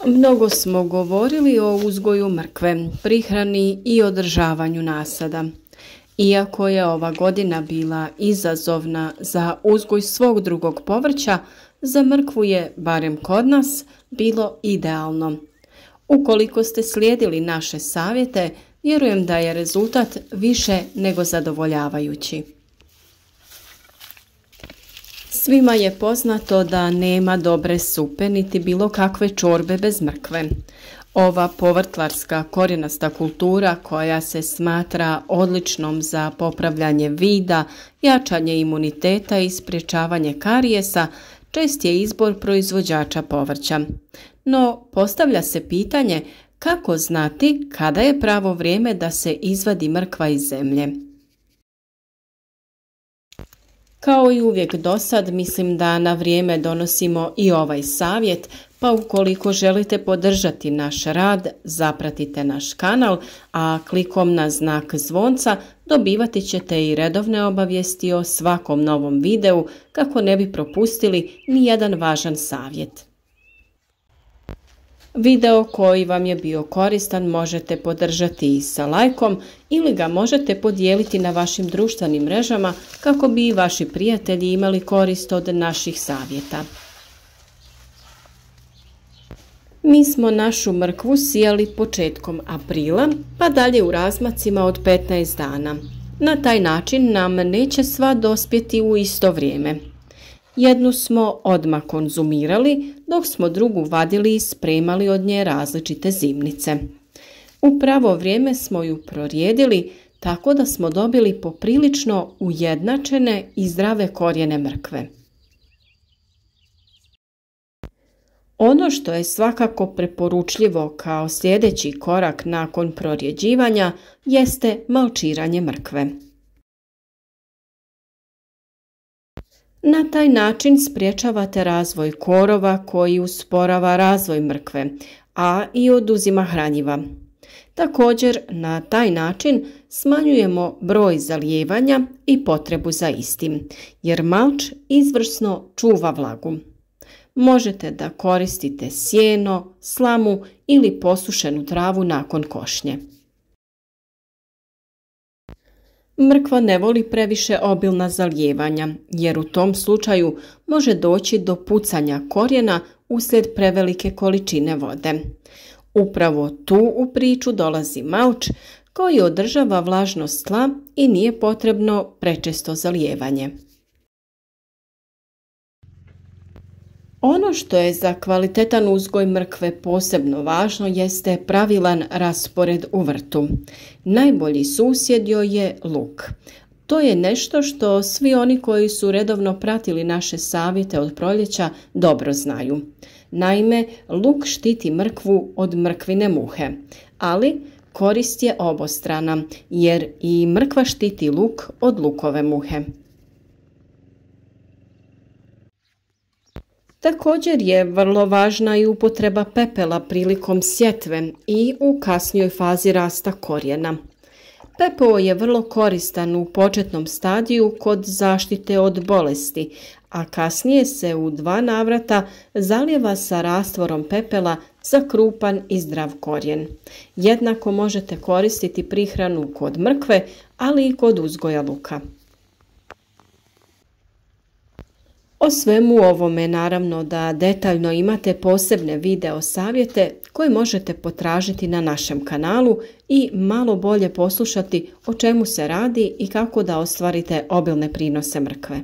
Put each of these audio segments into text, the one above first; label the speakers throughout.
Speaker 1: Mnogo smo govorili o uzgoju mrkve, prihrani i održavanju nasada. Iako je ova godina bila izazovna za uzgoj svog drugog povrća, za mrkvu je, barem kod nas, bilo idealno. Ukoliko ste slijedili naše savjete, vjerujem da je rezultat više nego zadovoljavajući. Svima je poznato da nema dobre supe niti bilo kakve čorbe bez mrkve. Ova povrtlarska korijenasta kultura koja se smatra odličnom za popravljanje vida, jačanje imuniteta i sprječavanje karijesa čest je izbor proizvođača povrća. No, postavlja se pitanje kako znati kada je pravo vrijeme da se izvadi mrkva iz zemlje. Kao i uvijek dosad, mislim da na vrijeme donosimo i ovaj savjet, pa ukoliko želite podržati naš rad, zapratite naš kanal, a klikom na znak zvonca dobivati ćete i redovne obavijesti o svakom novom videu kako ne bi propustili ni jedan važan savjet. Video koji vam je bio koristan možete podržati i sa lajkom ili ga možete podijeliti na vašim društvenim mrežama kako bi i vaši prijatelji imali korist od naših savjeta. Mi smo našu mrkvu sijali početkom aprila, pa dalje u razmacima od 15 dana. Na taj način nam neće sva dospjeti u isto vrijeme. Jednu smo odmah konzumirali, dok smo drugu vadili i spremali od nje različite zimnice. U pravo vrijeme smo ju prorijedili, tako da smo dobili poprilično ujednačene i zdrave korijene mrkve. Ono što je svakako preporučljivo kao sljedeći korak nakon prorjeđivanja jeste malčiranje mrkve. Na taj način sprječavate razvoj korova koji usporava razvoj mrkve, a i oduzima hranjiva. Također, na taj način smanjujemo broj zalijevanja i potrebu za istim, jer malč izvrsno čuva vlagu. Možete da koristite sjeno, slamu ili posušenu travu nakon košnje. Mrkva ne voli previše obilna zalijevanja, jer u tom slučaju može doći do pucanja korijena uslijed prevelike količine vode. Upravo tu u priču dolazi malč koji održava vlažnost tla i nije potrebno prečesto zalijevanje. Ono što je za kvalitetan uzgoj mrkve posebno važno jeste pravilan raspored u vrtu. Najbolji susjed joj je luk. To je nešto što svi oni koji su redovno pratili naše savjete od proljeća dobro znaju. Naime, luk štiti mrkvu od mrkvine muhe, ali korist je obostrana jer i mrkva štiti luk od lukove muhe. Također je vrlo važna i upotreba pepela prilikom sjetve i u kasnijoj fazi rasta korijena. Pepeo je vrlo koristan u početnom stadiju kod zaštite od bolesti, a kasnije se u 2 navrata zalijeva sa rastvorom pepela za krupan i zdrav korijen. Jednako možete koristiti prihranu kod mrkve, ali i kod uzgoja luka. O svemu ovome naravno da detaljno imate posebne video savjete koje možete potražiti na našem kanalu i malo bolje poslušati o čemu se radi i kako da ostvarite obilne prinose mrkve.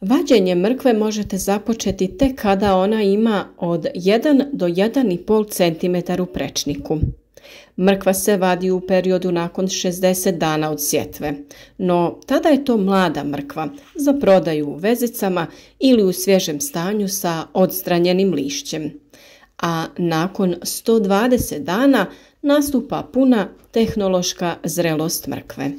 Speaker 1: Vađenje mrkve možete započeti tek kada ona ima od 1 do 1,5 cm u prečniku. Mrkva se vadi u periodu nakon 60 dana od sjetve, no tada je to mlada mrkva za prodaju u vezicama ili u svježem stanju sa odstranjenim lišćem. A nakon 120 dana nastupa puna tehnološka zrelost mrkve.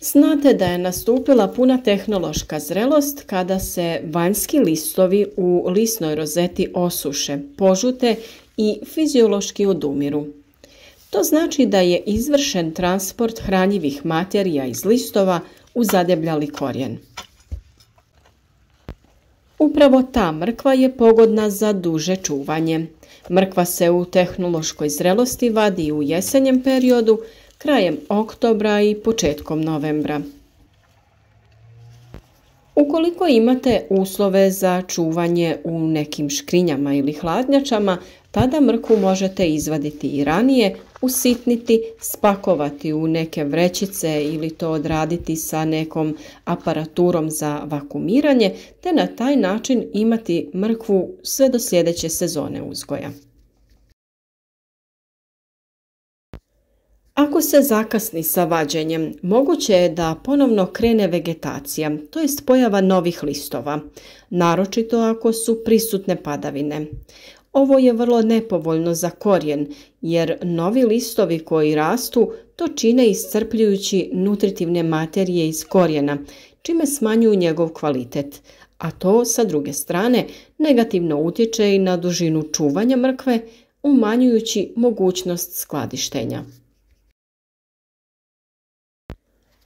Speaker 1: Znate da je nastupila puna tehnološka zrelost kada se vanjski listovi u lisnoj rozeti osuše, požute i fiziološki odumiru. To znači da je izvršen transport hranjivih materija iz listova u zadebljali korijen. Upravo ta mrkva je pogodna za duže čuvanje. Mrkva se u tehnološkoj zrelosti vadi u jesenjem periodu, krajem oktobra i početkom novembra. Ukoliko imate uslove za čuvanje u nekim škrinjama ili hladnjačama, tada mrkvu možete izvaditi i ranije, usitniti, spakovati u neke vrećice ili to odraditi sa nekom aparaturom za vakuumiranje, te na taj način imati mrkvu sve do sljedeće sezone uzgoja. Ako se zakasni sa vađenjem, moguće je da ponovno krene vegetacija, to jest pojava novih listova, naročito ako su prisutne padavine. Ovo je vrlo nepovoljno za korijen, jer novi listovi koji rastu to čine iscrpljujući nutritivne materije iz korijena, čime smanjuju njegov kvalitet, a to sa druge strane negativno utječe i na dužinu čuvanja mrkve, umanjujući mogućnost skladištenja.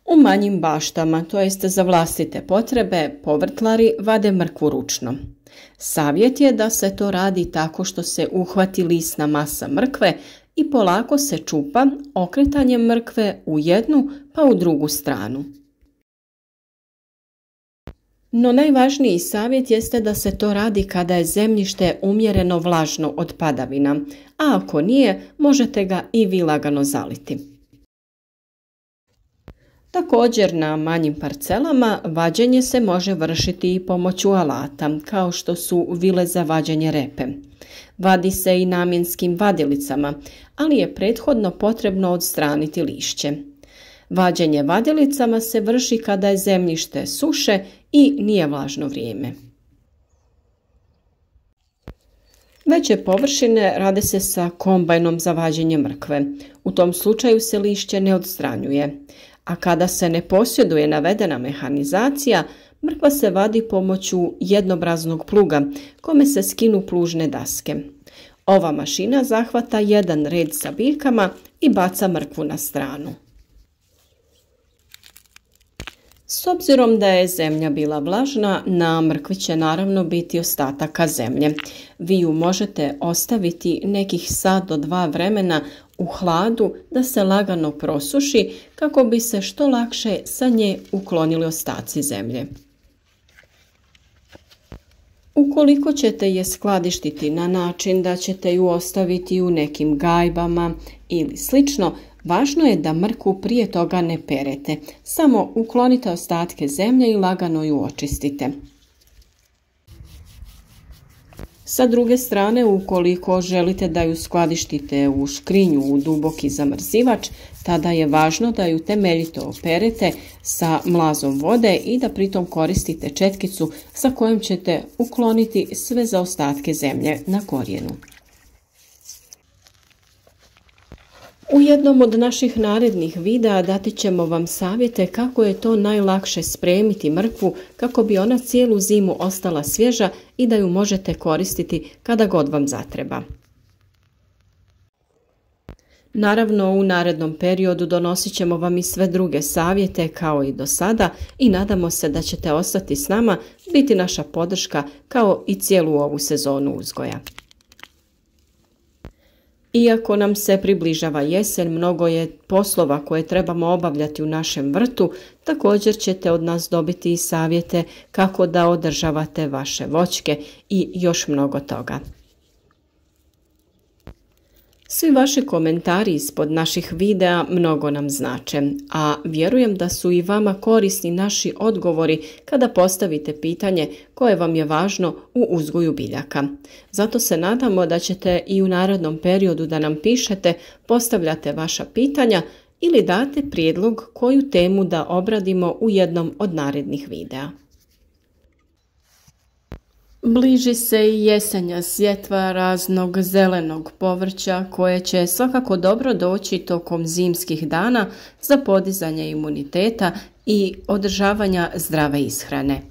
Speaker 1: U manjim baštama, to jest za vlastite potrebe, povrtlari vade mrkvu ručno. Savjet je da se to radi tako što se uhvati lisna masa mrkve i polako se čupa okretanjem mrkve u jednu pa u drugu stranu. No najvažniji savjet jeste da se to radi kada je zemljište umjereno vlažno od padavina, a ako nije, možete ga i vi lagano zaliti. Također na manjim parcelama vađenje se može vršiti i pomoću alata, kao što su vile za vađenje repe. Vadi se i namjenskim vadilicama, ali je prethodno potrebno odstraniti lišće. Vađenje vadilicama se vrši kada je zemljište suše i nije vlažno vrijeme. Veće površine rade se sa kombajnom za vađenje mrkve. U tom slučaju se lišće ne odstranjuje. A kada se ne posjeduje navedena mehanizacija, mrkva se vadi pomoću jednobraznog pluga, kome se skinu plužne daske. Ova mašina zahvata jedan red sa biljkama i baca mrkvu na stranu. S obzirom da je zemlja bila vlažna, na mrkvi će naravno biti ostataka zemlje. Vi ju možete ostaviti nekih sat do 2 vremena u hladu da se lagano prosuši kako bi se što lakše sa nje uklonili ostaci zemlje. Ukoliko ćete je skladištiti na način da ćete ju ostaviti u nekim gajbama ili slično, važno je da mrkvu prije toga ne perete, samo uklonite ostatke zemlje i lagano ju očistite. Sa druge strane, ukoliko želite da ju skladištite u škrinju u duboki zamrzivač, tada je važno da ju temeljito operete sa mlazom vode i da pritom koristite četkicu sa kojom ćete ukloniti sve zaostatke zemlje na korijenu. U jednom od naših narednih videa dati ćemo vam savjete kako je to najlakše spremiti mrkvu kako bi ona cijelu zimu ostala svježa i da ju možete koristiti kada god vam zatreba. Naravno, u narednom periodu donosit ćemo vam i sve druge savjete kao i do sada i nadamo se da ćete ostati s nama, biti naša podrška kao i cijelu ovu sezonu uzgoja. Iako nam se približava jesen, mnogo je poslova koje trebamo obavljati u našem vrtu, također ćete od nas dobiti i savjete kako da održavate vaše voćke i još mnogo toga. Svi vaši komentari ispod naših videa mnogo nam znače, a vjerujem da su i vama korisni naši odgovori kada postavite pitanje koje vam je važno u uzgoju biljaka. Zato se nadamo da ćete i u narednom periodu da nam pišete, postavljate vaša pitanja ili date prijedlog koju temu da obradimo u jednom od narednih videa. Bliži se i jesenja sjetva raznog zelenog povrća koje će svakako dobro doći tokom zimskih dana za podizanje imuniteta i održavanja zdrave ishrane.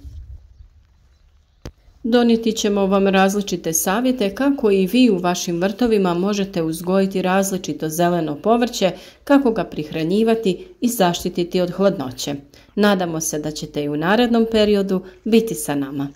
Speaker 1: Donijeti ćemo vam različite savjete kako i vi u vašim vrtovima možete uzgojiti različito zeleno povrće, kako ga prihranjivati i zaštititi od hladnoće. Nadamo se da ćete i u narednom periodu biti sa nama.